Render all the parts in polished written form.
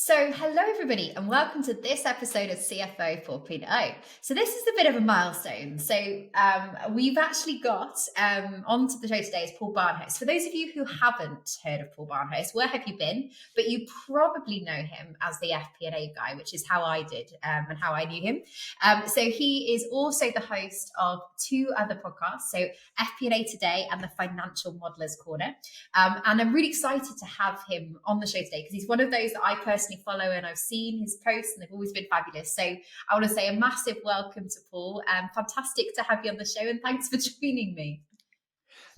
So, hello everybody, and welcome to this episode of CFO 4.0. So, this is a bit of a milestone. We've actually got onto the show today is Paul Barnhurst. For those of you who haven't heard of Paul Barnhurst, where have you been? But you probably know him as the FP&A Guy, which is how I did and how I knew him. So, he is also the host of two other podcasts, so FP&A Today and the Financial Modelers Corner. And I'm really excited to have him on the show today because he's one of those that I personally follow and I've seen his posts and they've always been fabulous. So I want to say a massive welcome to Paul. Fantastic to have you on the show and thanks for joining me.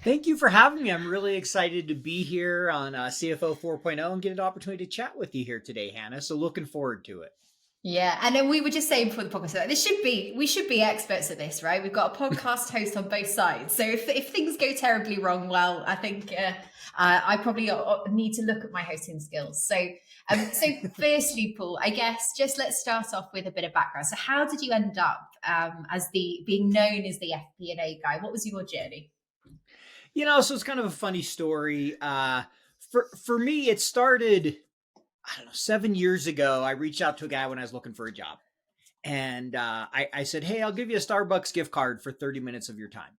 Thank you for having me. I'm really excited to be here on CFO 4.0 and get an opportunity to chat with you here today, Hannah. So looking forward to it. Yeah, and then we were just saying before the podcast that we should be experts at this, right? We've got a podcast host on both sides, so if things go terribly wrong, well, I think I probably need to look at my hosting skills. So firstly, Paul, I guess just let's start off with a bit of background. So, how did you end up as being known as the FP&A Guy? What was your journey? So it's kind of a funny story. For me, it started, I don't know, 7 years ago. I reached out to a guy when I was looking for a job. And I said, hey, I'll give you a Starbucks gift card for 30 minutes of your time.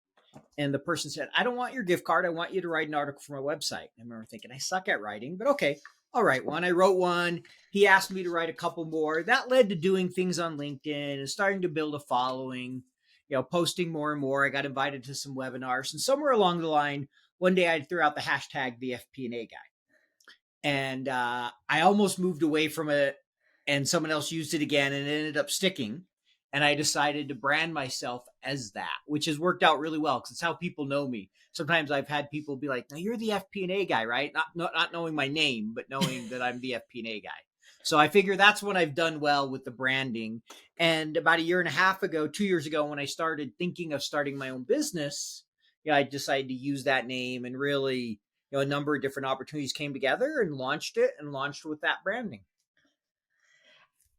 And the person said, I don't want your gift card. I want you to write an article for my website. I remember thinking, I suck at writing, but okay, I'll write one. I wrote one. He asked me to write a couple more. That led to doing things on LinkedIn and starting to build a following, posting more and more. I got invited to some webinars. And somewhere along the line, one day I threw out the hashtag the FP&A Guy. And I almost moved away from it and someone else used it again and it ended up sticking. And I decided to brand myself as that, which has worked out really well because it's how people know me. Sometimes I've had people be like, "No, you're the FP&A Guy, right?" Not knowing my name, but knowing that I'm the FP&A Guy. So I figure that's what I've done well with the branding. And about a year and a half ago, 2 years ago, when I started thinking of starting my own business, I decided to use that name and really, a number of different opportunities came together and launched with that branding.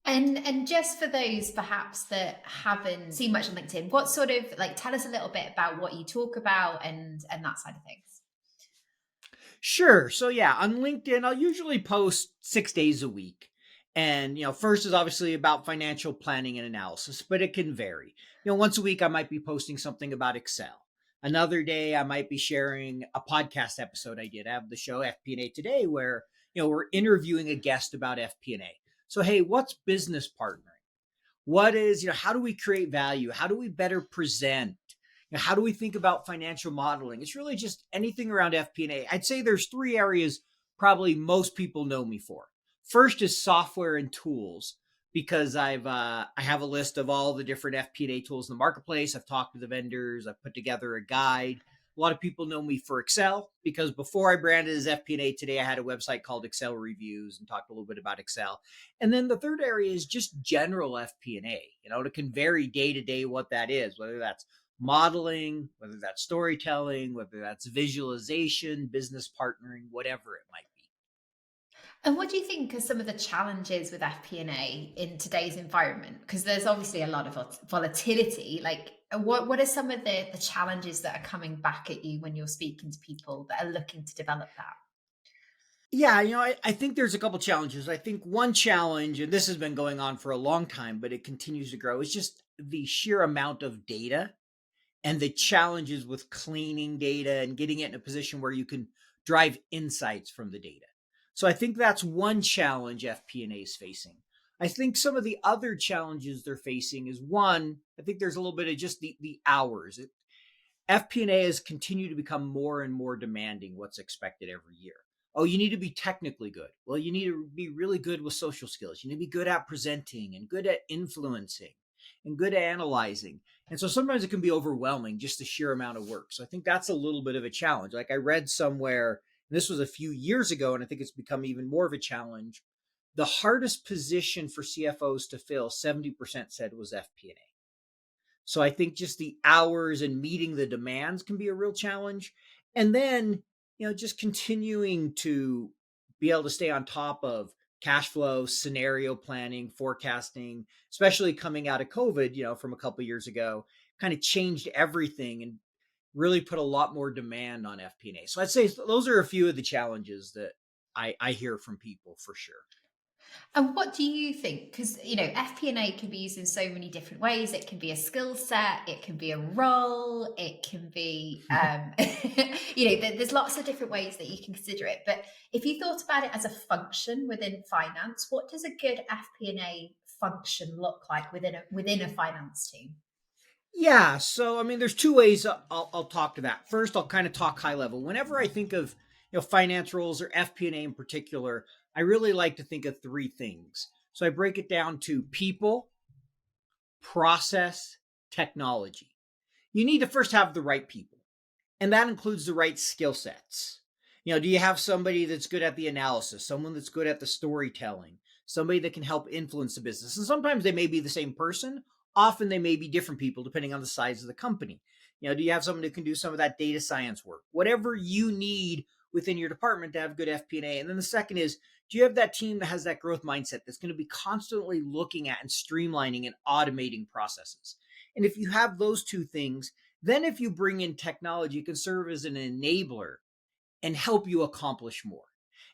And just for those perhaps that haven't seen much on LinkedIn, what sort of tell us a little bit about what you talk about and that side of things. Sure. So yeah, on LinkedIn, I'll usually post 6 days a week. And, first is obviously about financial planning and analysis, but it can vary. Once a week, I might be posting something about Excel. Another day, I might be sharing a podcast episode I did. I have the show FP&A Today where, we're interviewing a guest about FP&A. So, hey, what's business partnering? What is, how do we create value? How do we better present? How do we think about financial modeling? It's really just anything around FP&A. I'd say there's 3 areas probably most people know me for. First is software and tools, because I have a list of all the different FP&A tools in the marketplace. I've talked to the vendors. I've put together a guide. A lot of people know me for Excel because before I branded as FP&A Today, I had a website called Excel Reviews and talked a little bit about Excel. And then the third area is just general FP&A. It can vary day to day what that is, whether that's modeling, whether that's storytelling, whether that's visualization, business partnering, whatever it might be. And what do you think are some of the challenges with FP&A in today's environment? Because there's obviously a lot of volatility. What are some of the challenges that are coming back at you when you're speaking to people that are looking to develop that? Yeah, I think there's a couple challenges. I think one challenge, and this has been going on for a long time, but it continues to grow, is just the sheer amount of data and the challenges with cleaning data and getting it in a position where you can drive insights from the data. So I think that's one challenge FP&A is facing. I think some of the other challenges they're facing is one, I think there's a little bit of just the hours. FP&A has continued to become more and more demanding what's expected every year. Oh, you need to be technically good. Well, you need to be really good with social skills. You need to be good at presenting and good at influencing and good at analyzing. And so sometimes it can be overwhelming, just the sheer amount of work. So I think that's a little bit of a challenge. Like I read somewhere, and this was a few years ago, and I think it's become even more of a challenge. The hardest position for CFOs to fill, 70% said, was FP&A. So I think just the hours and meeting the demands can be a real challenge. And then, just continuing to be able to stay on top of cash flow, scenario planning, forecasting, especially coming out of COVID, from a couple of years ago, kind of changed everything and really put a lot more demand on FP&A. So I'd say those are a few of the challenges that I hear from people for sure. And what do you think? Because FP&A can be used in so many different ways. It can be a skill set, it can be a role, it can be, there's lots of different ways that you can consider it. But if you thought about it as a function within finance, what does a good FP&A function look like within a finance team? Yeah, so I mean, there's two ways I'll talk to that. First, I'll kind of talk high level. Whenever I think of finance roles or FP&A in particular, I really like to think of three things. So I break it down to people, process, technology. You need to first have the right people, and that includes the right skill sets. Do you have somebody that's good at the analysis, someone that's good at the storytelling, somebody that can help influence the business? And sometimes they may be the same person. Often they may be different people depending on the size of the company. Do you have someone who can do some of that data science work? Whatever you need within your department to have good FP&A. And then the second is, do you have that team that has that growth mindset that's going to be constantly looking at and streamlining and automating processes? And if you have those two things, then if you bring in technology, it can serve as an enabler and help you accomplish more.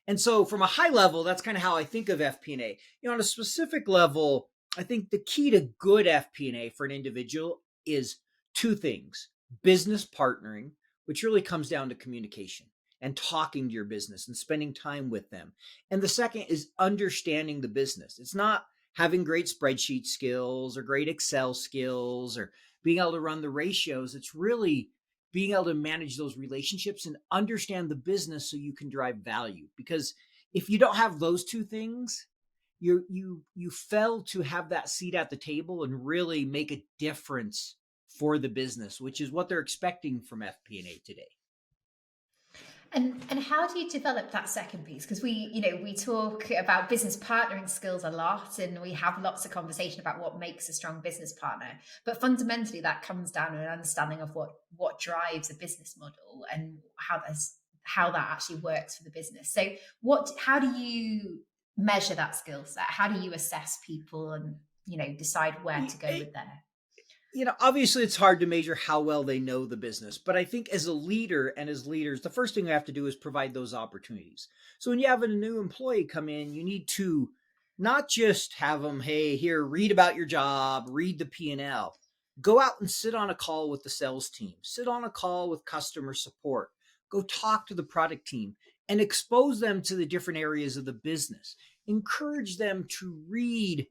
And so from a high level, that's kind of how I think of FP&A. On a specific level, I think the key to good FP&A for an individual is two things: business partnering, which really comes down to communication and talking to your business and spending time with them. And the second is understanding the business. It's not having great spreadsheet skills or great Excel skills or being able to run the ratios. It's really being able to manage those relationships and understand the business so you can drive value. Because if you don't have those two things, you fail to have that seat at the table and really make a difference for the business, which is what they're expecting from FP&A today. And how do you develop that second piece? Because we talk about business partnering skills a lot, and we have lots of conversation about what makes a strong business partner. But fundamentally, that comes down to an understanding of what drives a business model and how that actually works for the business. So, how do you measure that skill set? How do you assess people and decide where to go with their Obviously it's hard to measure how well they know the business, but I think as a leader and as leaders, the first thing we have to do is provide those opportunities. So when you have a new employee come in, you need to not just have them, hey, here, read about your job, read the P&L. Go out and sit on a call with the sales team, sit on a call with customer support, go talk to the product team and expose them to the different areas of the business. Encourage them to read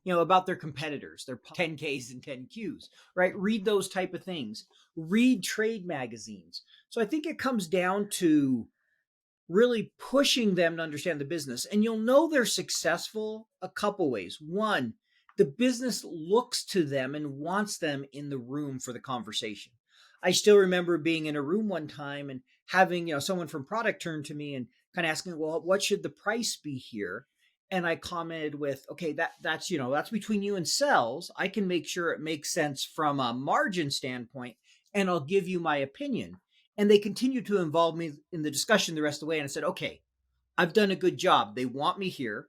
about their competitors, their 10Ks and 10Qs, right? Read those type of things. Read trade magazines. So I think it comes down to really pushing them to understand the business. And you'll know they're successful a couple ways. One, the business looks to them and wants them in the room for the conversation. I still remember being in a room one time and having, someone from product turn to me and kind of asking, well, what should the price be here? And I commented with, okay, that's between you and sales. I can make sure it makes sense from a margin standpoint, and I'll give you my opinion. And they continued to involve me in the discussion the rest of the way. And I said, okay, I've done a good job. They want me here.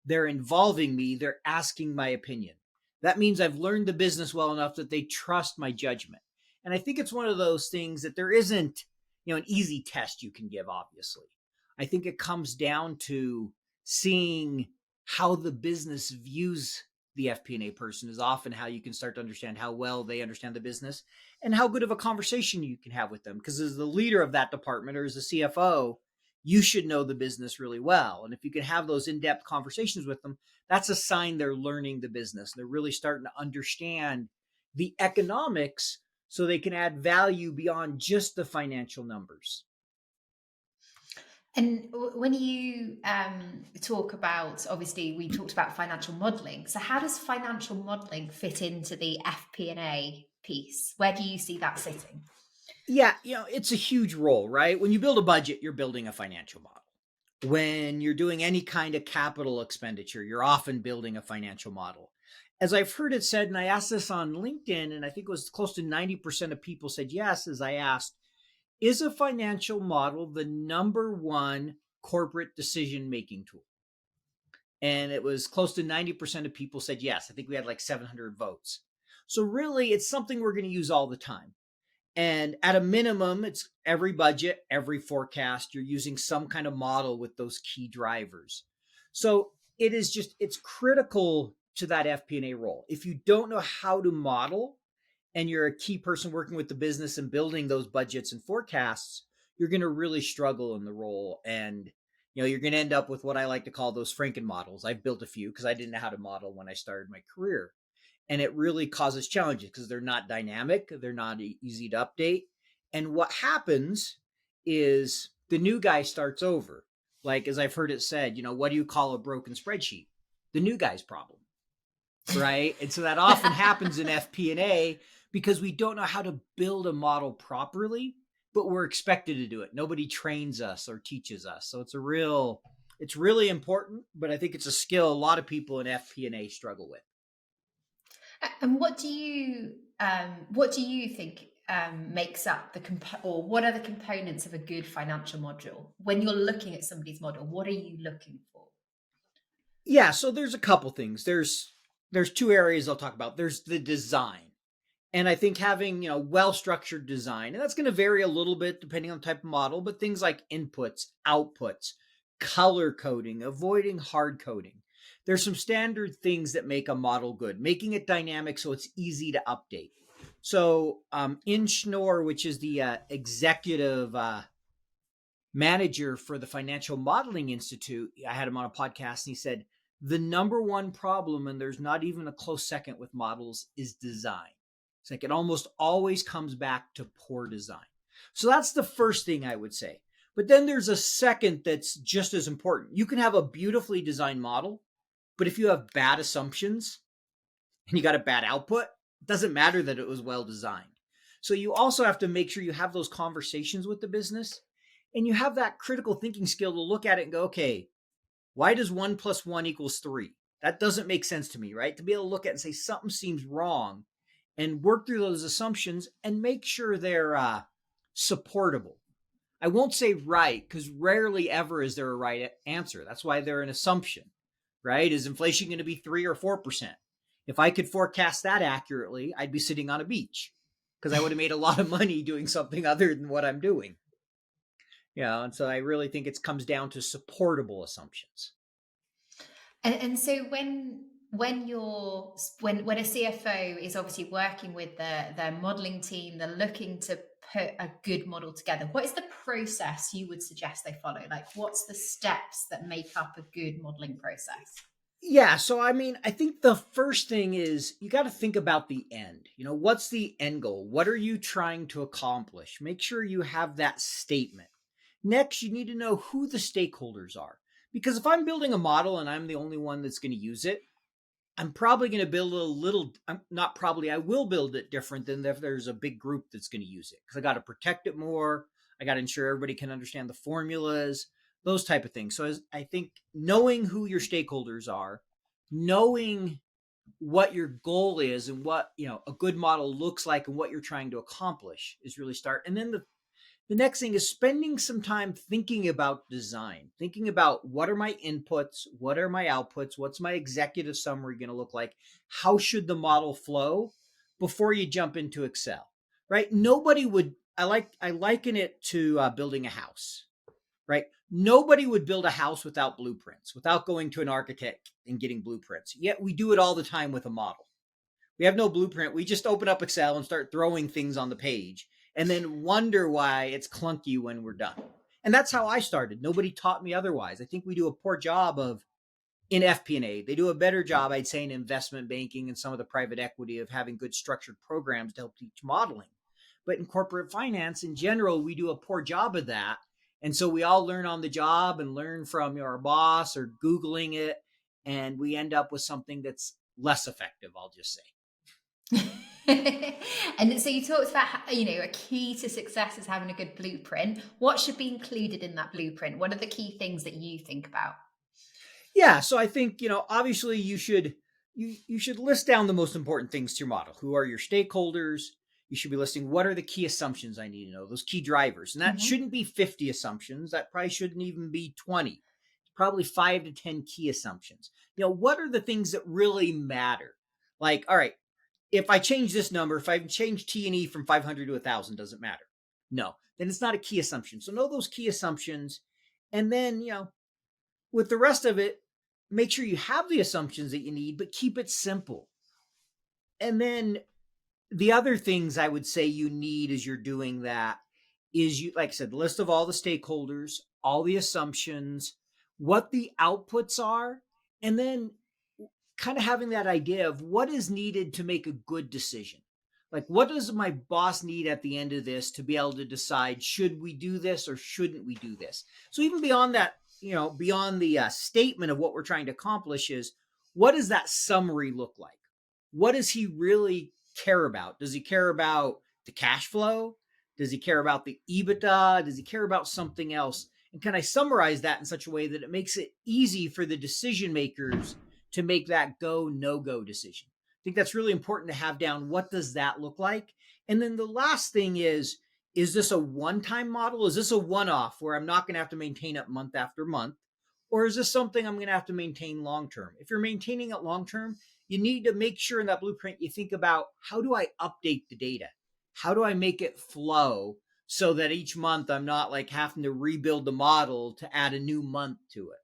They're involving me. They're asking my opinion. That means I've learned the business well enough that they trust my judgment. And I think it's one of those things that there isn't, an easy test you can give, obviously. I think it comes down to seeing how the business views the FP&A person is often how you can start to understand how well they understand the business and how good of a conversation you can have with them. Because as the leader of that department or as a CFO, you should know the business really well. And if you can have those in-depth conversations with them, that's a sign they're learning the business. They're really starting to understand the economics so they can add value beyond just the financial numbers. And when you talk about, obviously, we talked about financial modeling. So how does financial modeling fit into the FP&A piece? Where do you see that sitting? Yeah, it's a huge role, right? When you build a budget, you're building a financial model. When you're doing any kind of capital expenditure, you're often building a financial model. As I've heard it said, and I asked this on LinkedIn, and I think it was close to 90% of people said yes, as I asked, is a financial model the number one corporate decision-making tool? And it was close to 90% of people said yes. I think we had like 700 votes. So really, it's something we're going to use all the time. And at a minimum, it's every budget, every forecast, you're using some kind of model with those key drivers. So it's critical to that FP&A role. If you don't know how to model and you're a key person working with the business and building those budgets and forecasts, you're going to really struggle in the role. And, you're going to end up with what I like to call those Franken models. I've built a few because I didn't know how to model when I started my career. And it really causes challenges because they're not dynamic. They're not easy to update. And what happens is the new guy starts over. Like, as I've heard it said, what do you call a broken spreadsheet? The new guy's problem, right? And so that often happens in FP&A because we don't know how to build a model properly, but we're expected to do it. Nobody trains us or teaches us. So it's really important, but I think it's a skill a lot of people in FP&A struggle with. And what do you think makes up or what are the components of a good financial module? When you're looking at somebody's model, what are you looking for? Yeah, so there's a couple things. There's two areas I'll talk about. There's the design. And I think having, well-structured design, and that's going to vary a little bit depending on the type of model, but things like inputs, outputs, color coding, avoiding hard coding. There's some standard things that make a model good, making it dynamic so it's easy to update. So in Schnorr, which is the executive manager for the Financial Modeling Institute, I had him on a podcast and he said, the number one problem, and there's not even a close second with models, is design. It's like it almost always comes back to poor design. So that's the first thing I would say. But then there's a second that's just as important. You can have a beautifully designed model, but if you have bad assumptions and you got a bad output, it doesn't matter that it was well designed. So you also have to make sure you have those conversations with the business and you have that critical thinking skill to look at it and go, okay, why does 1 + 1 = 3? That doesn't make sense to me, right? To be able to look at it and say something seems wrong and work through those assumptions and make sure they're supportable. I won't say right because rarely ever is there a right answer. That's why they're an assumption, right? Is inflation going to be 3 or 4%? If I could forecast that accurately, I'd be sitting on a beach because I would have made a lot of money doing something other than what I'm doing. And so I really think it comes down to supportable assumptions. And so when a CFO is obviously working with their modeling team, they're looking to put a good model together, what is the process you would suggest they follow? Like, what's the steps that make up a good modeling process? Yeah, so I think the first thing is you got to think about the end. What's the end goal? What are you trying to accomplish? Make sure you have that statement. Next, you need to know who the stakeholders are. Because if I'm building a model and I'm the only one that's going to use it, I'm probably going to build I will build it different than if there's a big group that's going to use it. Because I got to protect it more. I got to ensure everybody can understand the formulas, those type of things. So I think knowing who your stakeholders are, knowing what your goal is and what a good model looks like and what you're trying to accomplish is really start. And then the next thing is spending some time thinking about design, thinking about what are my inputs, what are my outputs, what's my executive summary going to look like, how should the model flow before you jump into Excel, right? Nobody would, I liken it to building a house, right? Nobody would build a house without blueprints, without going to an architect and getting blueprints. Yet we do it all the time with a model. We have no blueprint. We just open up Excel and start throwing things on the page and then wonder why it's clunky when we're done. And that's how I started. Nobody taught me otherwise. I think we do a poor job in FP&A. They do a better job, I'd say, in investment banking and some of the private equity of having good structured programs to help teach modeling. But in corporate finance, in general, we do a poor job of that. And so we all learn on the job and learn from our boss or Googling it. And we end up with something that's less effective, I'll just say. And so you talked about, a key to success is having a good blueprint. What should be included in that blueprint? What are the key things that you think about? Yeah, so I think, obviously you should list down the most important things to your model. Who are your stakeholders? You should be listing what are the key assumptions I need to know, those key drivers. And that shouldn't be 50 assumptions. That probably shouldn't even be 20. Probably 5 to 10 key assumptions. What are the things that really matter? Like, all right, if I change this number, if I change T&E from 500 to 1,000, doesn't matter. No, then it's not a key assumption. So know those key assumptions. And then, with the rest of it, make sure you have the assumptions that you need, but keep it simple. And then the other things I would say you need as you're doing that is, you, like I said, the list of all the stakeholders, all the assumptions, what the outputs are, and then kind of having that idea of what is needed to make a good decision. Like, what does my boss need at the end of this to be able to decide, should we do this or shouldn't we do this? So even beyond that, beyond the statement of what we're trying to accomplish, is what does that summary look like? What does he really care about? Does he care about the cash flow? Does he care about the EBITDA? Does he care about something else? And can I summarize that in such a way that it makes it easy for the decision makers to make that go, no go decision? I think that's really important to have down. What does that look like? And then the last thing is this a one-time model? Is this a one-off where I'm not going to have to maintain it month after month? Or is this something I'm going to have to maintain long-term? If you're maintaining it long-term, you need to make sure in that blueprint you think about, how do I update the data? How do I make it flow so that each month I'm not like having to rebuild the model to add a new month to it,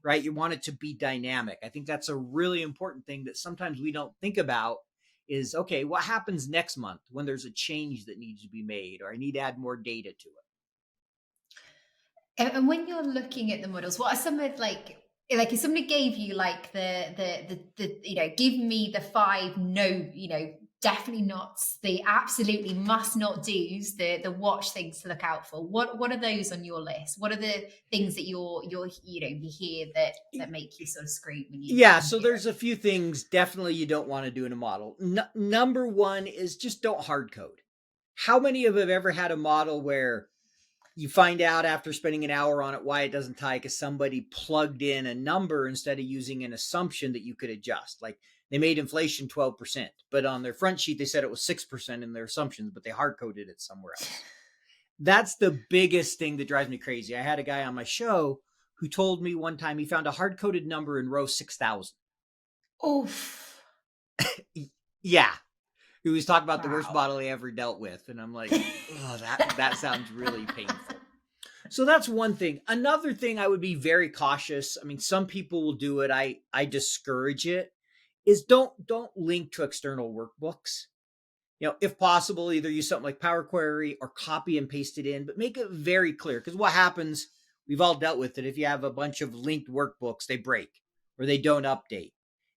right? You want it to be dynamic. I think that's a really important thing that sometimes we don't think about is, okay, what happens next month when there's a change that needs to be made, or I need to add more data to it? And when you're looking at the models, what are some of like if somebody gave you like the give me the 5 no, definitely not, the absolutely must not do's, the watch things to look out for, what are those on your list? What are the things that you hear that make you sort of scream when you So hear there's a few things definitely you don't want to do in a model. Number one is just don't hard code. How many of you have ever had a model where you find out after spending an hour on it why it doesn't tie, because somebody plugged in a number instead of using an assumption that you could adjust? Like, they made inflation 12%, but on their front sheet, they said it was 6% in their assumptions, but they hard coded it somewhere else. That's the biggest thing that drives me crazy. I had a guy on my show who told me one time he found a hard coded number in row 6,000. Oof. Yeah. He was talking about the worst Wow. model he ever dealt with. And I'm like, oh, that sounds really painful. So that's one thing. Another thing, I would be very cautious. I mean, some people will do it. I discourage it. Is don't link to external workbooks. If possible, either use something like Power Query or copy and paste it in, but make it very clear. Because what happens, we've all dealt with it. If you have a bunch of linked workbooks, they break or they don't update,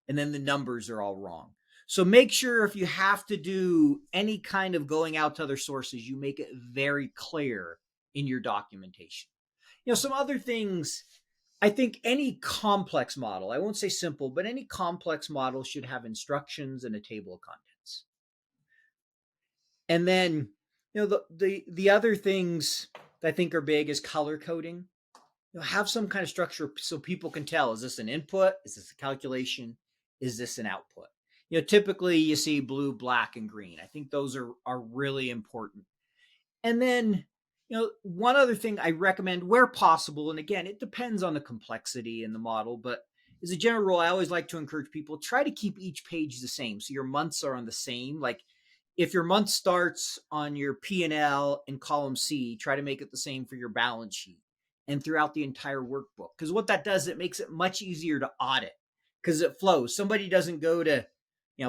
and then the numbers are all wrong. So make sure if you have to do any kind of going out to other sources, you make it very clear in your documentation. Some other things, I think any complex model, I won't say simple, but any complex model should have instructions and a table of contents. And then, the other things that I think are big is color coding. Have some kind of structure so people can tell, is this an input? Is this a calculation? Is this an output? Typically you see blue, black, and green. I think those are really important. And then, one other thing I recommend where possible, and again, it depends on the complexity in the model, but as a general rule, I always like to encourage people, try to keep each page the same. So your months are on the same. Like, if your month starts on your P&L in column C, try to make it the same for your balance sheet and throughout the entire workbook. Because what that does, it makes it much easier to audit because it flows. Somebody doesn't go to,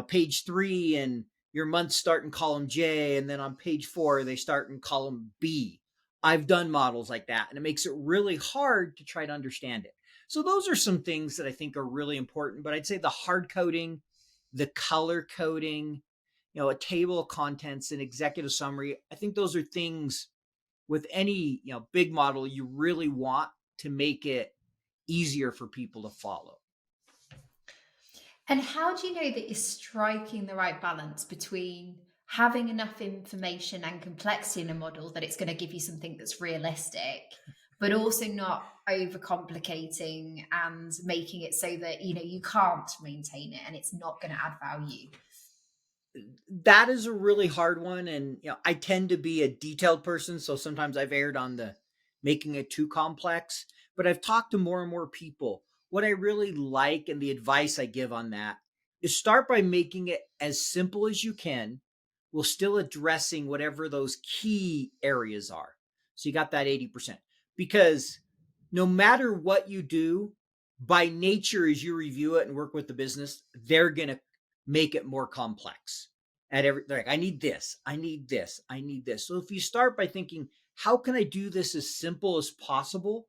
page 3 and your months start in column J, and then on page 4, they start in column B. I've done models like that, and it makes it really hard to try to understand it. So those are some things that I think are really important, but I'd say the hard coding, the color coding, a table of contents, an executive summary. I think those are things with any, big model you really want to make it easier for people to follow. And how do you know that you're striking the right balance between having enough information and complexity in a model that it's going to give you something that's realistic, but also not overcomplicating and making it so that you can't maintain it and it's not going to add value? That is a really hard one. And, I tend to be a detailed person. So sometimes I've erred on the making it too complex, but I've talked to more and more people. What I really like and the advice I give on that is start by making it as simple as you can while still addressing whatever those key areas are. So you got that 80%, because no matter what you do, by nature, as you review it and work with the business, they're going to make it more complex at every, like, I need this, I need this, I need this. So if you start by thinking, how can I do this as simple as possible?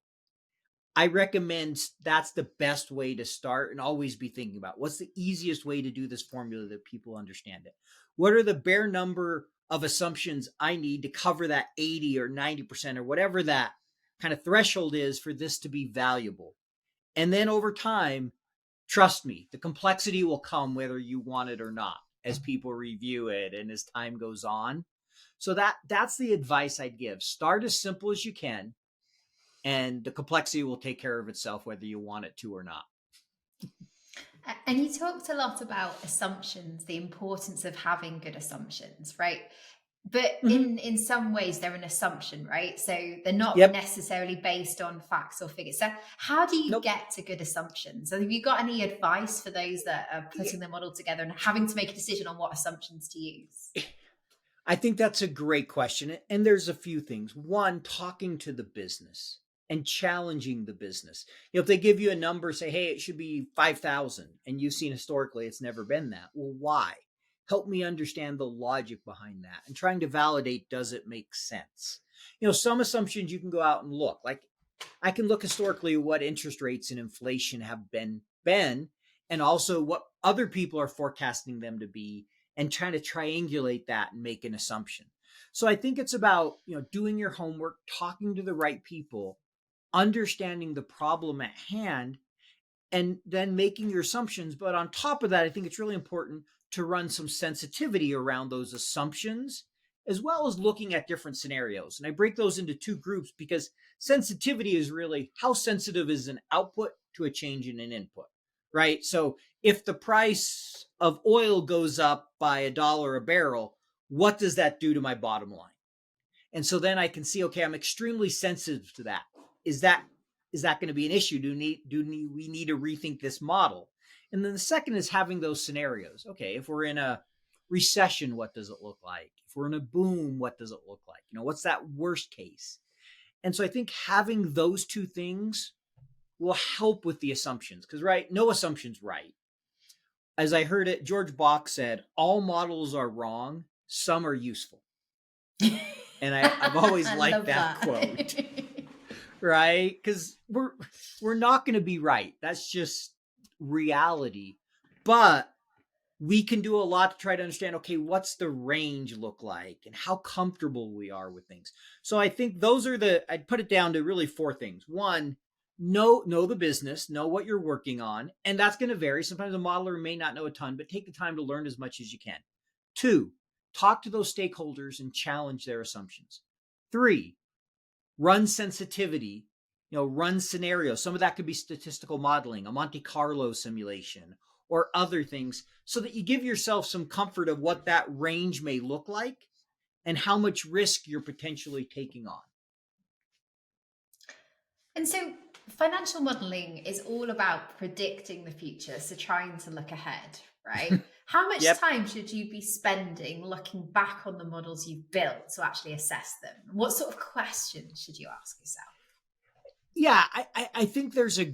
I recommend that's the best way to start, and always be thinking about what's the easiest way to do this formula that people understand it. What are the bare number of assumptions I need to cover that 80 or 90% or whatever that kind of threshold is for this to be valuable? And then over time, trust me, the complexity will come whether you want it or not as people review it and as time goes on. So that's the advice I'd give. Start as simple as you can, and the complexity will take care of itself whether you want it to or not. And you talked a lot about assumptions, the importance of having good assumptions, right? But in some ways, they're an assumption, right? So they're not necessarily based on facts or figures. So how do you get to good assumptions? And have you got any advice for those that are putting the model together and having to make a decision on what assumptions to use? I think that's a great question. And there's a few things. One, talking to the business and challenging the business. If they give you a number, say, hey, it should be 5,000, and you've seen historically it's never been that. Well, why? Help me understand the logic behind that, and trying to validate, does it make sense? Some assumptions you can go out and look. Like, I can look historically at what interest rates and inflation have been, and also what other people are forecasting them to be, and trying to triangulate that and make an assumption. So I think it's about, doing your homework, talking to the right people, understanding the problem at hand, and then making your assumptions. But on top of that, I think it's really important to run some sensitivity around those assumptions, as well as looking at different scenarios. And I break those into two groups because sensitivity is really how sensitive is an output to a change in an input, right? So if the price of oil goes up by $1 a barrel, what does that do to my bottom line? And so then I can see, okay, I'm extremely sensitive to that. Is that going to be an issue? Do we need to rethink this model? And then the second is having those scenarios. Okay, if we're in a recession, what does it look like? If we're in a boom, what does it look like? What's that worst case? And so I think having those two things will help with the assumptions, because, right, no assumption's right. As I heard it, George Bach said, all models are wrong, some are useful. And I've always liked that quote. Right? Because we're not going to be right. That's just reality. But we can do a lot to try to understand, okay, what's the range look like and how comfortable we are with things. So I think those are I'd put it down to really four things. One, know the business, know what you're working on. And that's going to vary. Sometimes a modeler may not know a ton, but take the time to learn as much as you can. Two, talk to those stakeholders and challenge their assumptions. Three, run sensitivity, run scenarios. Some of that could be statistical modeling, a Monte Carlo simulation, or other things, so that you give yourself some comfort of what that range may look like and how much risk you're potentially taking on. And so financial modeling is all about predicting the future, so trying to look ahead, right? How much time should you be spending looking back on the models you've built to actually assess them? What sort of questions should you ask yourself? Yeah, I think there's a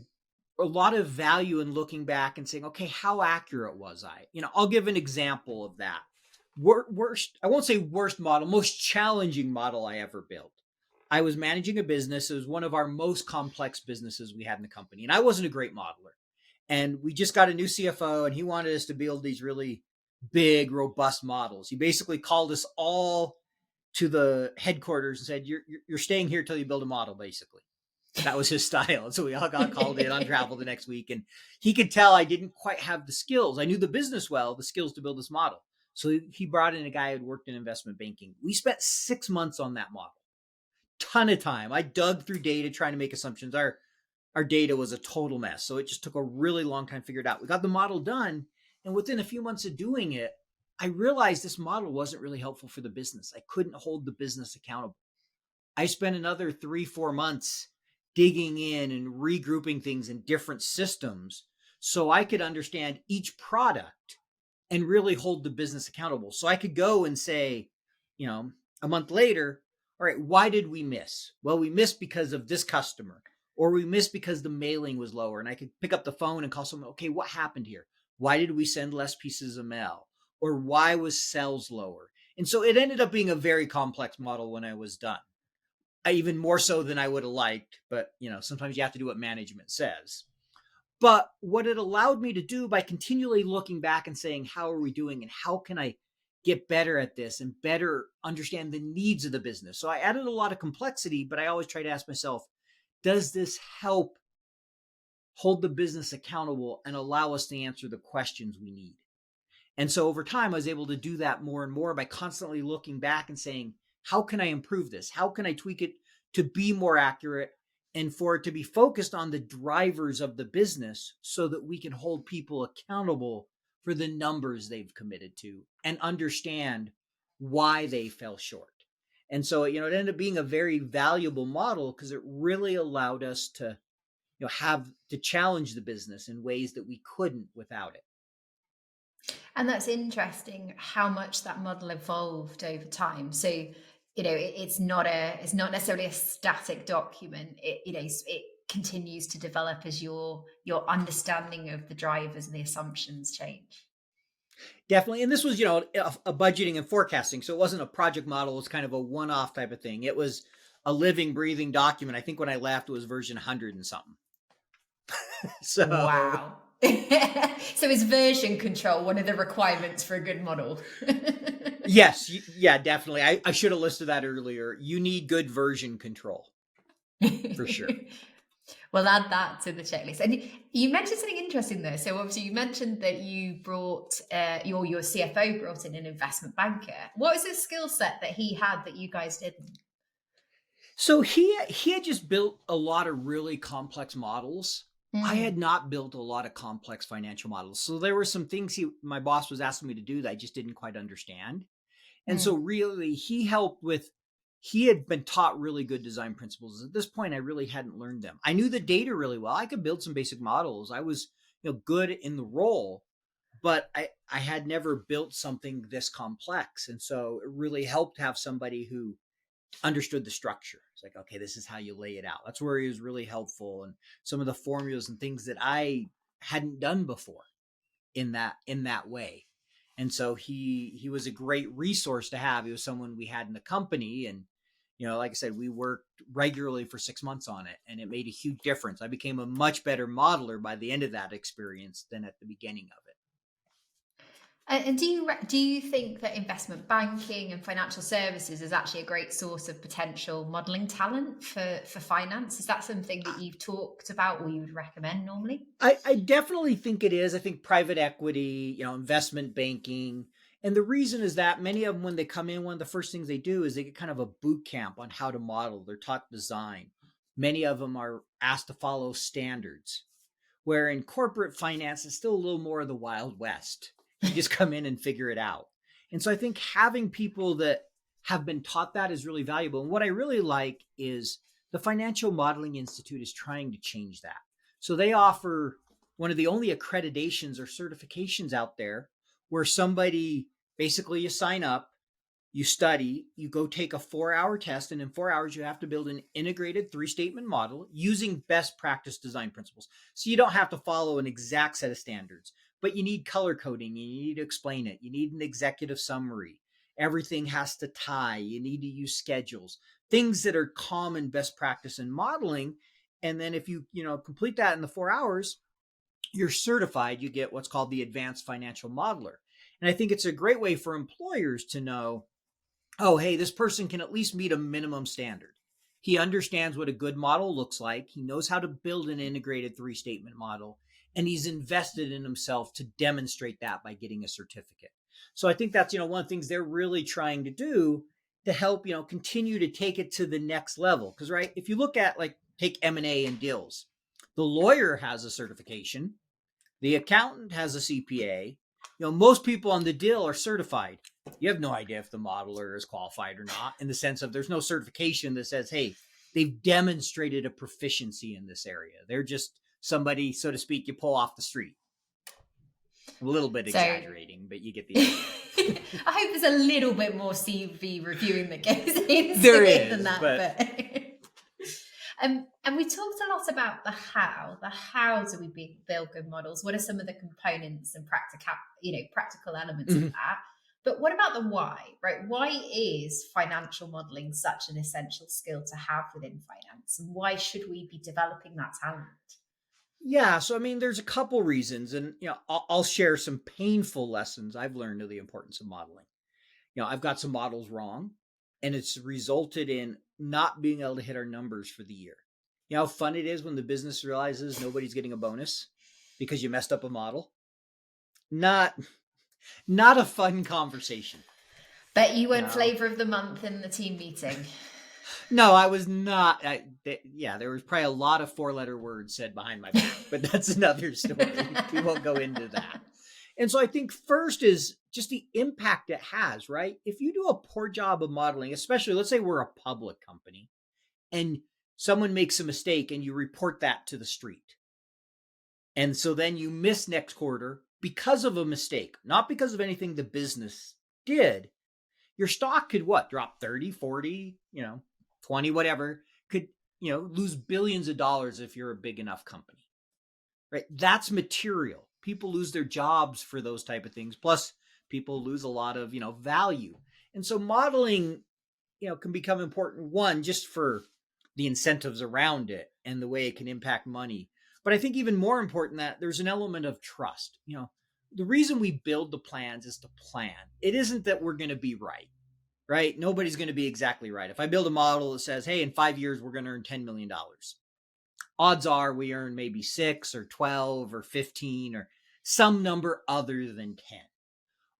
lot of value in looking back and saying, okay, how accurate was I? I'll give an example of that. Worst, I won't say worst model, most challenging model I ever built. I was managing a business. It was one of our most complex businesses we had in the company. And I wasn't a great modeler. And we just got a new CFO, and he wanted us to build these really big, robust models. He basically called us all to the headquarters and said, you're staying here till you build a model, basically. That was his style. And so we all got called in on travel the next week. And he could tell I didn't quite have the skills. I knew the business well, the skills to build this model. So he brought in a guy who had worked in investment banking. We spent 6 months on that model. Ton of time. I dug through data trying to make assumptions. Our data was a total mess. So it just took a really long time to figure it out. We got the model done. And within a few months of doing it, I realized this model wasn't really helpful for the business. I couldn't hold the business accountable. I spent another 3-4 months digging in and regrouping things in different systems so I could understand each product and really hold the business accountable. So I could go and say, a month later, all right, why did we miss? Well, we missed because of this customer, or we missed because the mailing was lower. And I could pick up the phone and call someone, okay, what happened here? Why did we send less pieces of mail? Or why was sales lower? And so it ended up being a very complex model when I was done. Even more so than I would have liked, but sometimes you have to do what management says. But what it allowed me to do by continually looking back and saying, how are we doing and how can I get better at this and better understand the needs of the business? So I added a lot of complexity, but I always try to ask myself, does this help hold the business accountable and allow us to answer the questions we need? And so over time, I was able to do that more and more by constantly looking back and saying, how can I improve this? How can I tweak it to be more accurate and for it to be focused on the drivers of the business so that we can hold people accountable for the numbers they've committed to and understand why they fell short? And so, it ended up being a very valuable model because it really allowed us to, have to challenge the business in ways that we couldn't without it. And that's interesting how much that model evolved over time. So, it's not necessarily a static document. It continues to develop as your understanding of the drivers and the assumptions change. Definitely. And this was, a budgeting and forecasting. So it wasn't a project model. It was kind of a one-off type of thing. It was a living, breathing document. I think when I left, it was version 100 and something. So wow. So is version control one of the requirements for a good model? Yes. Yeah, definitely. I should have listed that earlier. You need good version control for sure. We'll add that to the checklist. And you mentioned something interesting there. So obviously you mentioned that you brought your CFO brought in an investment banker. What was his skill set that he had that you guys didn't? So he had just built a lot of really complex models. I had not built a lot of complex financial models. So there were some things my boss was asking me to do that I just didn't quite understand. And so really he had been taught really good design principles. At this point, I really hadn't learned them. I knew the data really well. I could build some basic models. I was good in the role, but I had never built something this complex. And so it really helped to have somebody who understood the structure. It's like, okay, this is how you lay it out. That's where he was really helpful. And some of the formulas and things that I hadn't done before in that way. And so he was a great resource to have. He was someone we had in the company. And, like I said, we worked regularly for 6 months on it, and it made a huge difference. I became a much better modeler by the end of that experience than at the beginning of it. And do you think that investment banking and financial services is actually a great source of potential modeling talent for finance? Is that something that you've talked about or you would recommend normally? I definitely think it is. I think private equity, investment banking. And the reason is that many of them, when they come in, one of the first things they do is they get kind of a boot camp on how to model. They're taught design. Many of them are asked to follow standards, where in corporate finance, it's still a little more of the Wild West. You just come in and figure it out. And so I think having people that have been taught that is really valuable. And what I really like is the Financial Modeling Institute is trying to change that. So they offer one of the only accreditations or certifications out there where somebody, basically you sign up, you study, you go take a 4-hour test, and in 4 hours you have to build an integrated 3-statement model using best practice design principles. So you don't have to follow an exact set of standards, but you need color coding. You need to explain it. You need an executive summary. Everything has to tie. You need to use schedules, things that are common best practice in modeling. And then if you complete that in the 4 hours, you're certified. You get what's called the Advanced Financial Modeler. And I think it's a great way for employers to know, oh, hey, this person can at least meet a minimum standard. He understands what a good model looks like. He knows how to build an integrated 3-statement model. And he's invested in himself to demonstrate that by getting a certificate. So I think that's, one of the things they're really trying to do to help, continue to take it to the next level. Because, right, if you look at take M&A and deals, the lawyer has a certification. The accountant has a CPA. Most people on the deal are certified. You have no idea if the modeler is qualified or not, in the sense of there's no certification that says, hey, they've demonstrated a proficiency in this area. They're just somebody, so to speak, you pull off the street. A little bit exaggerating, but you get the idea. I hope there's a little bit more CV reviewing that goes into there it is, than that. But And we talked a lot about the how. The how do we build good models? What are some of the components and practical elements of Mhm. that? But what about the why, right? Why is financial modeling such an essential skill to have within finance? And why should we be developing that talent? Yeah, so I mean, there's a couple reasons, and I'll share some painful lessons I've learned of the importance of modeling. I've got some models wrong, and it's resulted in not being able to hit our numbers for the year. You know how fun it is when the business realizes nobody's getting a bonus because you messed up a model? Not not a fun conversation. Bet you weren't No. flavor of the month in the team meeting. No, I was not. Yeah, there was probably a lot of four-letter words said behind my back, but that's another story. We won't go into that. And so I think first is just the impact it has, right? If you do a poor job of modeling, especially let's say we're a public company and someone makes a mistake and you report that to the street. And so then you miss next quarter because of a mistake, not because of anything the business did. Your stock could what? Drop 30, 40, 20, whatever. Could, lose billions of dollars if you're a big enough company. Right? That's material. People lose their jobs for those type of things. Plus, people lose a lot of, value. And so modeling, can become important, one, just for the incentives around it and the way it can impact money. But I think even more important that there's an element of trust. The reason we build the plans is to plan. It isn't that we're going to be right? Nobody's going to be exactly right. If I build a model that says, hey, in 5 years, we're going to earn $10 million, odds are we earn maybe 6 or 12 or 15 or some number other than 10.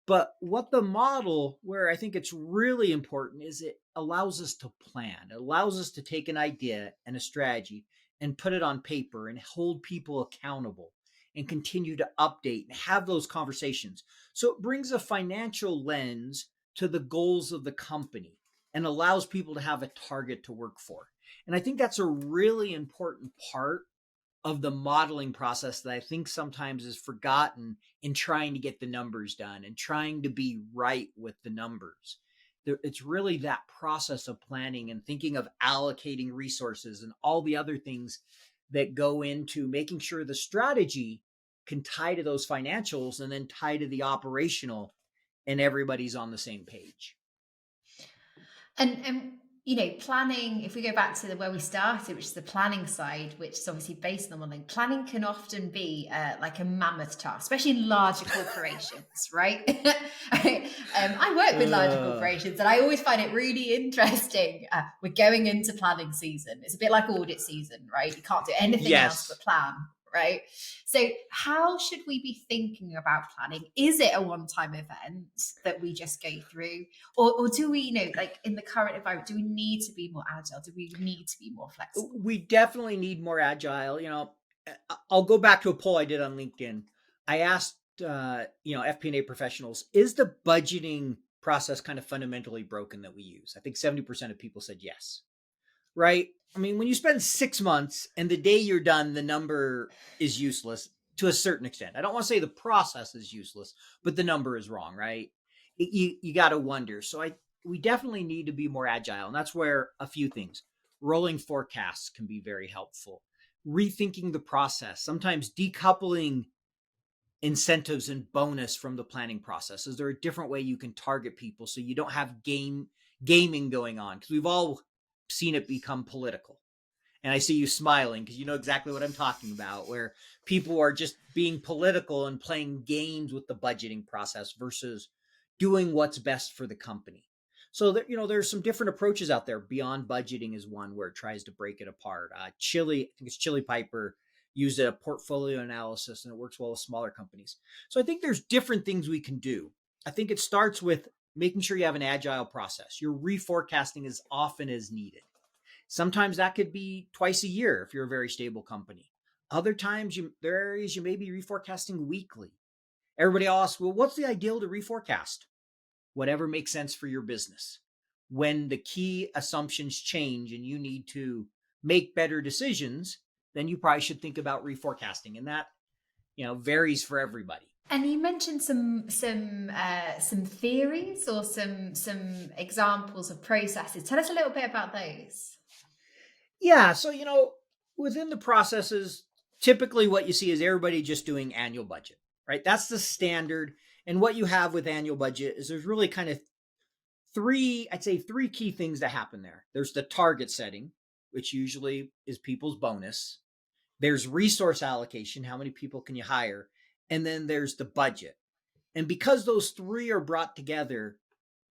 But what the model, where I think it's really important, is it allows us to plan. It allows us to take an idea and a strategy and put it on paper and hold people accountable and continue to update and have those conversations. So it brings a financial lens to the goals of the company and allows people to have a target to work for. And I think that's a really important part of the modeling process that I think sometimes is forgotten in trying to get the numbers done and trying to be right with the numbers. It's really that process of planning and thinking of allocating resources and all the other things that go into making sure the strategy can tie to those financials and then tie to the operational and everybody's on the same page. And planning, if we go back to where we started, which is the planning side, which is obviously based on modeling, planning can often be like a mammoth task, especially in larger corporations, right? I work with larger corporations and I always find it really interesting. We're going into planning season. It's a bit like audit season, right? You can't do anything else but Yes. plan, right? So how should we be thinking about planning? Is it a one-time event that we just go through? Or do we, like in the current environment, do we need to be more agile? Do we need to be more flexible? We definitely need more agile. I'll go back to a poll I did on LinkedIn. I asked, FP&A professionals, is the budgeting process kind of fundamentally broken that we use? I think 70% of people said yes. Right? I mean, when you spend 6 months and the day you're done, the number is useless to a certain extent. I don't want to say the process is useless, but the number is wrong, right? You got to wonder. So we definitely need to be more agile. And that's where a few things, rolling forecasts can be very helpful. Rethinking the process, sometimes decoupling incentives and bonus from the planning process. Is there a different way you can target people so you don't have gaming going on? Because we've all seen it become political. And I see you smiling because you know exactly what I'm talking about, where people are just being political and playing games with the budgeting process versus doing what's best for the company. So there's some different approaches out there. Beyond budgeting is one where it tries to break it apart. I think it's Chili Piper used a portfolio analysis and it works well with smaller companies. So I think there's different things we can do. I think it starts with making sure you have an agile process. You're reforecasting as often as needed. Sometimes that could be twice a year if you're a very stable company. Other times there are areas you may be reforecasting weekly. Everybody asks, well, what's the ideal to reforecast? Whatever makes sense for your business. When the key assumptions change and you need to make better decisions, then you probably should think about reforecasting. And that, varies for everybody. And you mentioned some theories or some examples of processes. Tell us a little bit about those. Yeah. So, within the processes, typically what you see is everybody just doing annual budget, right? That's the standard. And what you have with annual budget is there's really kind of I'd say three key things that happen there. There's the target setting, which usually is people's bonus. There's resource allocation, how many people can you hire? And then there's the budget. And because those three are brought together,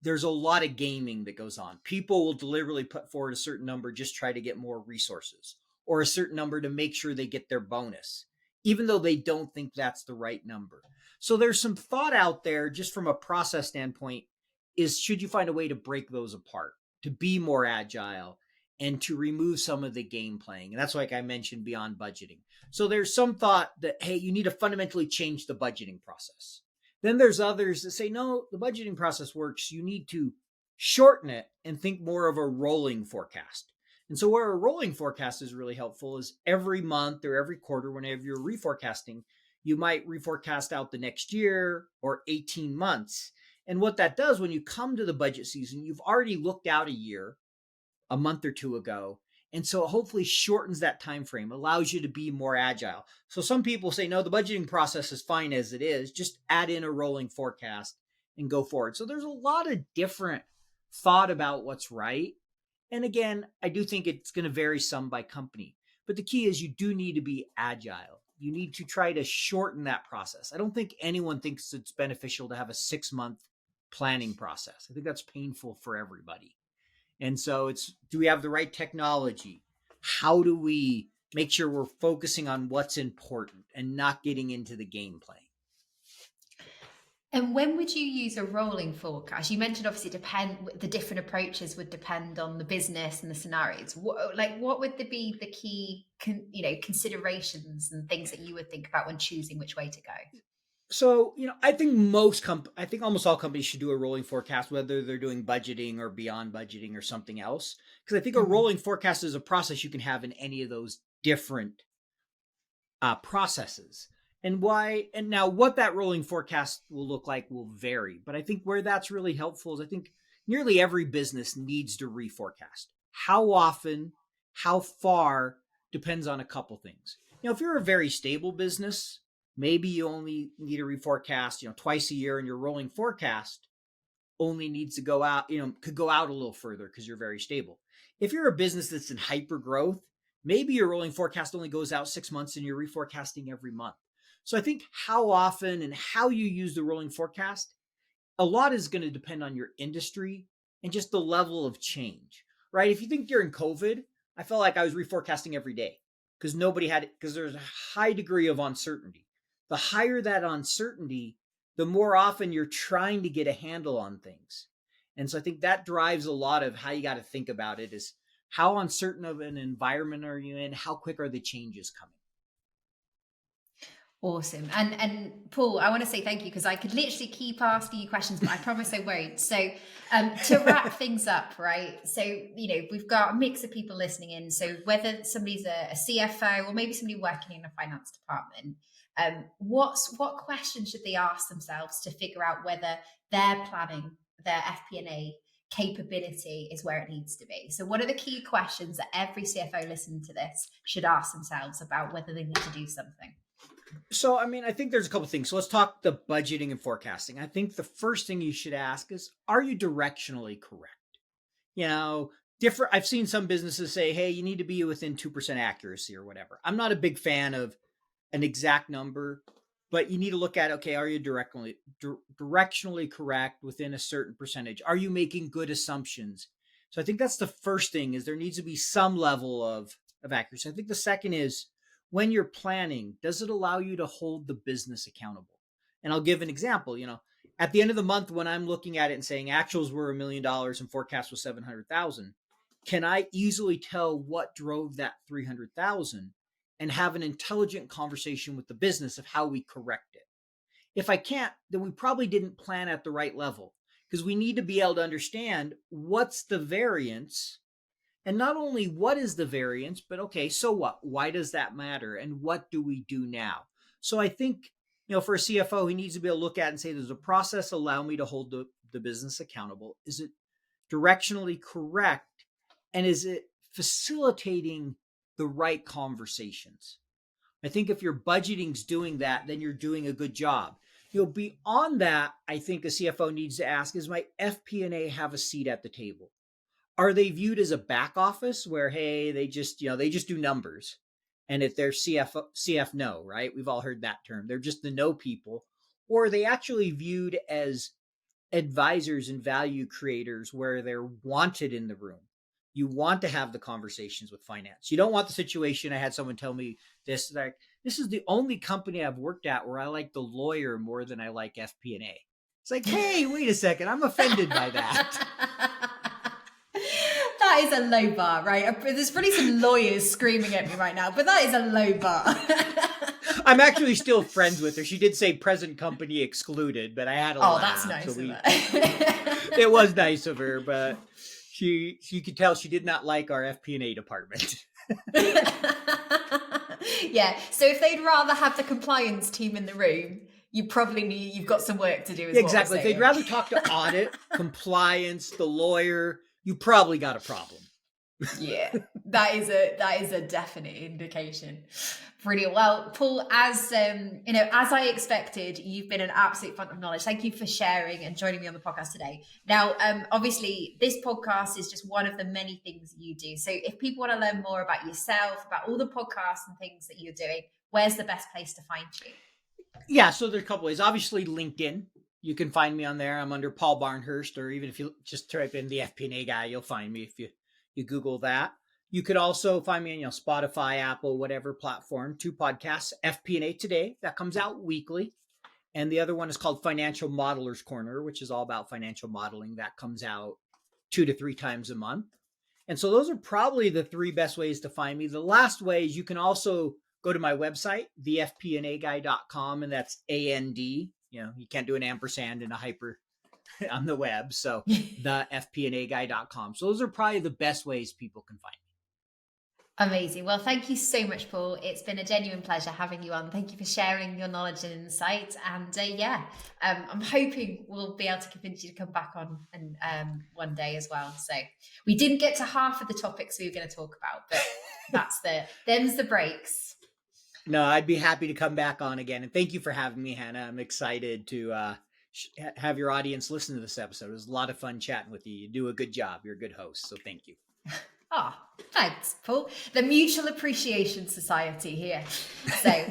there's a lot of gaming that goes on. People will deliberately put forward a certain number, just try to get more resources, or a certain number to make sure they get their bonus, even though they don't think that's the right number. So there's some thought out there just from a process standpoint is should you find a way to break those apart, to be more agile and to remove some of the game playing. And that's like I mentioned beyond budgeting. So there's some thought that, hey, you need to fundamentally change the budgeting process. Then there's others that say, no, the budgeting process works. You need to shorten it and think more of a rolling forecast. And so where a rolling forecast is really helpful is every month or every quarter, whenever you're reforecasting, you might reforecast out the next year or 18 months. And what that does when you come to the budget season, you've already looked out a year, a month or two ago. And so it hopefully shortens that time frame, allows you to be more agile. So some people say, no, the budgeting process is fine as it is. Just add in a rolling forecast and go forward. So there's a lot of different thought about what's right. And again, I do think it's going to vary some by company. But the key is you do need to be agile. You need to try to shorten that process. I don't think anyone thinks it's beneficial to have a 6-month planning process. I think that's painful for everybody. And so do we have the right technology? How do we make sure we're focusing on what's important and not getting into the game playing? And when would you use a rolling forecast? You mentioned obviously the different approaches would depend on the business and the scenarios. What would be the key considerations and things that you would think about when choosing which way to go? So, I think I think almost all companies should do a rolling forecast, whether they're doing budgeting or beyond budgeting or something else. Because I think a Mhm. rolling forecast is a process you can have in any of those different processes. And now what that rolling forecast will look like will vary. But I think where that's really helpful is I think nearly every business needs to reforecast. How often, how far depends on a couple things. If you're a very stable business, maybe you only need to reforecast, twice a year, and your rolling forecast only needs to go out, could go out a little further because you're very stable. If you're a business that's in hyper growth, maybe your rolling forecast only goes out 6 months and you're reforecasting every month. So I think how often and how you use the rolling forecast, a lot is going to depend on your industry and just the level of change, right? If you think during COVID, I felt like I was reforecasting every day because there's a high degree of uncertainty. The higher that uncertainty, the more often you're trying to get a handle on things. And so I think that drives a lot of how you got to think about it is how uncertain of an environment are you in? How quick are the changes coming? Awesome. And Paul, I want to say thank you because I could literally keep asking you questions, but I promise I won't. So to wrap things up, right? So, we've got a mix of people listening in. So whether somebody's a CFO or maybe somebody working in a finance department, what questions should they ask themselves to figure out whether their planning, their FP&A capability is where it needs to be? So what are the key questions that every CFO listening to this should ask themselves about whether they need to do something? So, I think there's a couple things. So let's talk the budgeting and forecasting. I think the first thing you should ask is, are you directionally correct? I've seen some businesses say, hey, you need to be within 2% accuracy or whatever. I'm not a big fan of an exact number, but you need to look at, okay, are you directionally correct within a certain percentage? Are you making good assumptions? So I think that's the first thing is there needs to be some level of accuracy. I think the second is when you're planning, does it allow you to hold the business accountable? And I'll give an example, at the end of the month, when I'm looking at it and saying actuals were $1 million and forecast was 700,000, can I easily tell what drove that 300,000 and have an intelligent conversation with the business of how we correct it? If I can't, then we probably didn't plan at the right level because we need to be able to understand what's the variance and not only what is the variance, but okay, so what? Why does that matter? And what do we do now? So I think, for a CFO, he needs to be able to look at and say, does a process allow me to hold the business accountable? Is it directionally correct? And is it facilitating the right conversations. I think if your budgeting's doing that, then you're doing a good job. Beyond that, I think a CFO needs to ask, is my FP&A have a seat at the table? Are they viewed as a back office where, hey, they just do numbers? And if they're CF no, right? We've all heard that term. They're just the no people. Or are they actually viewed as advisors and value creators where they're wanted in the room? You want to have the conversations with finance. You don't want the situation. I had someone tell me this, like, this is the only company I've worked at where I like the lawyer more than I like FP&A. It's like, hey, wait a second. I'm offended by that. That is a low bar, right? There's probably some lawyers screaming at me right now, but that is a low bar. I'm actually still friends with her. She did say present company excluded, but I had a laugh. That's nice of her. It was nice of her, but she could tell she did not like our FP&A department. Yeah. So if they'd rather have the compliance team in the room, you've got some work to do as well. Exactly. If they'd rather talk to audit, compliance, the lawyer, you probably got a problem. Yeah, that is a definite indication. Brilliant. Well, Paul, as I expected, you've been an absolute font of knowledge. Thank you for sharing and joining me on the podcast today. Now, obviously, this podcast is just one of the many things that you do. So if people want to learn more about yourself, about all the podcasts and things that you're doing, where's the best place to find you? Yeah, so there's a couple ways. Obviously, LinkedIn. You can find me on there. I'm under Paul Barnhurst, or even if you just type in the FP&A Guy, you'll find me if you Google that. You could also find me on Spotify, Apple, whatever platform. 2 podcasts, FP&A Today, that comes out weekly. And the other one is called Financial Modeler's Corner, which is all about financial modeling. That comes out 2 to 3 times a month. And so those are probably the 3 best ways to find me. The last way is you can also go to my website, thefpnaguy.com, and that's AND. You can't do an ampersand and a hyper on the web. So the FP&AGuy.com. So those are probably the best ways people can find me. Amazing. Well, thank you so much, Paul. It's been a genuine pleasure having you on. Thank you for sharing your knowledge and insight. And I'm hoping we'll be able to convince you to come back on and one day as well. So we didn't get to half of the topics we were going to talk about, but them's the breaks. No, I'd be happy to come back on again. And thank you for having me, Hannah. I'm excited to have your audience listen to this episode. It was a lot of fun chatting with you. You do a good job. You're a good host. So thank you. Thanks, Paul. The Mutual Appreciation Society here. So,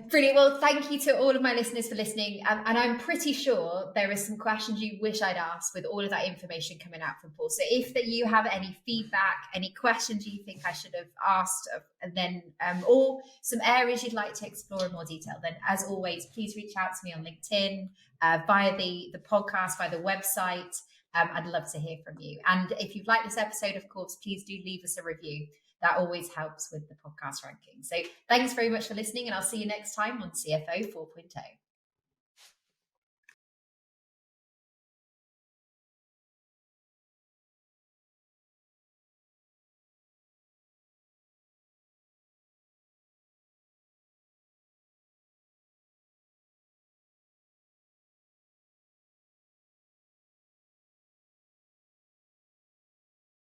brilliant. Well, thank you to all of my listeners for listening. And I'm pretty sure there are some questions you wish I'd asked with all of that information coming out from Paul. So if you have any feedback, any questions you think I should have asked, and then or some areas you'd like to explore in more detail, then as always, please reach out to me on LinkedIn, via the podcast, via the website. I'd love to hear from you. And if you've liked this episode, of course, please do leave us a review. That always helps with the podcast ranking. So thanks very much for listening, and I'll see you next time on CFO 4.0.